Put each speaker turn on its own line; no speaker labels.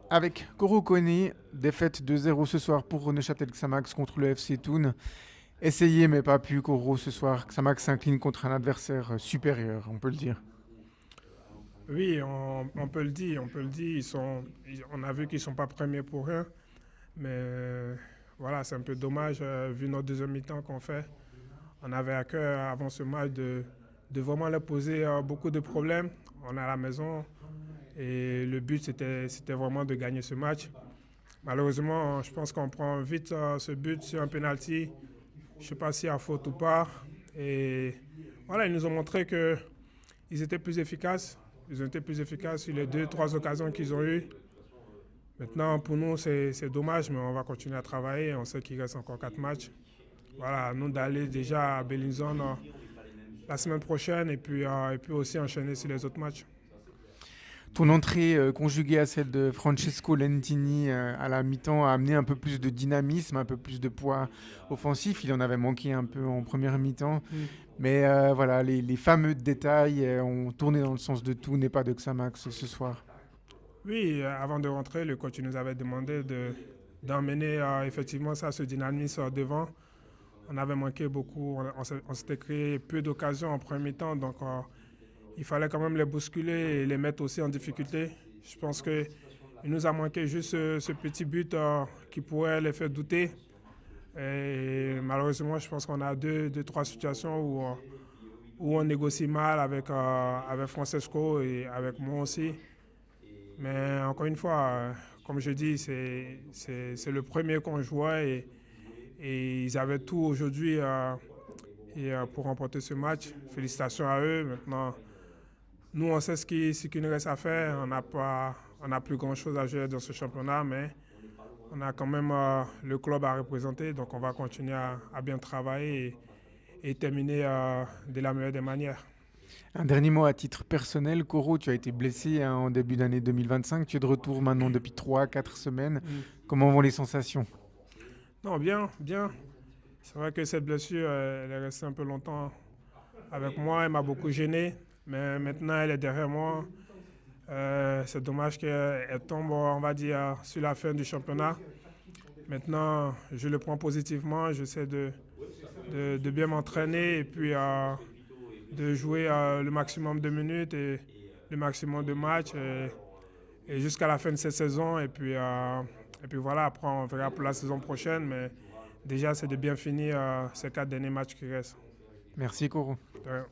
Avec Koro Koné, défaite 2-0 ce soir pour Neuchâtel Xamax contre le FC Thun. Essayé mais pas pu Koro ce soir. Xamax s'incline contre un adversaire supérieur, on peut le dire.
Oui, on peut le dire, on peut le dire. On a vu qu'ils ne sont pas premiers pour rien, mais voilà, c'est un peu dommage vu notre deuxième mi-temps qu'on fait. On avait à cœur avant ce match de vraiment leur poser beaucoup de problèmes. On est à la maison et le but c'était vraiment de gagner ce match. Malheureusement, je pense qu'on prend vite ce but sur un penalty. Je ne sais pas s'il y a faute ou pas. Et voilà, ils nous ont montré qu'ils étaient plus efficaces. Ils ont été plus efficaces sur les deux, trois occasions qu'ils ont eues. Maintenant, pour nous, c'est dommage, mais on va continuer à travailler. On sait qu'il reste encore 4 matchs. Voilà, nous d'aller déjà à Bellinzone la semaine prochaine et puis aussi enchaîner sur les autres matchs.
Ton entrée conjuguée à celle de Francesco Lentini à la mi-temps a amené un peu plus de dynamisme, un peu plus de poids offensif. Il en avait manqué un peu en première mi-temps.
Mm.
Mais voilà, les fameux détails ont tourné dans le sens de tout, n'est pas de Xamax ce soir.
Oui, avant de rentrer, le coach nous avait demandé d'emmener effectivement ça, ce dynamisme devant. On avait manqué beaucoup, on s'était créé peu d'occasions en premier temps, donc il fallait quand même les bousculer et les mettre aussi en difficulté. Je pense qu'il nous a manqué juste ce petit but qui pourrait les faire douter. Et malheureusement, je pense qu'on a deux, trois situations où on négocie mal avec Francesco et avec moi aussi. Mais encore une fois, comme je dis, c'est le premier qu'on jouait et ils avaient tout aujourd'hui pour remporter ce match. Félicitations à eux. Maintenant, nous, on sait ce qu'il nous reste à faire. On n'a plus grand-chose à jouer dans ce championnat, mais on a quand même le club à représenter. Donc, on va continuer à bien travailler et terminer de la meilleure des manières.
Un dernier mot à titre personnel. Koro, tu as été blessé hein, en début d'année 2025. Tu es de retour maintenant depuis 3 4 semaines.
Mm.
Comment vont les sensations?
Non, bien, bien. C'est vrai que cette blessure, elle est restée un peu longtemps avec moi. Elle m'a beaucoup gêné. Mais maintenant, elle est derrière moi. C'est dommage qu'elle tombe, on va dire, sur la fin du championnat. Maintenant, je le prends positivement. J'essaie de bien m'entraîner et puis de jouer le maximum de minutes et le maximum de matchs et jusqu'à la fin de cette saison. Et puis voilà, après on verra pour la saison prochaine. Mais déjà, c'est de bien finir ces 4 derniers matchs qui restent.
Merci Koro.
Ouais.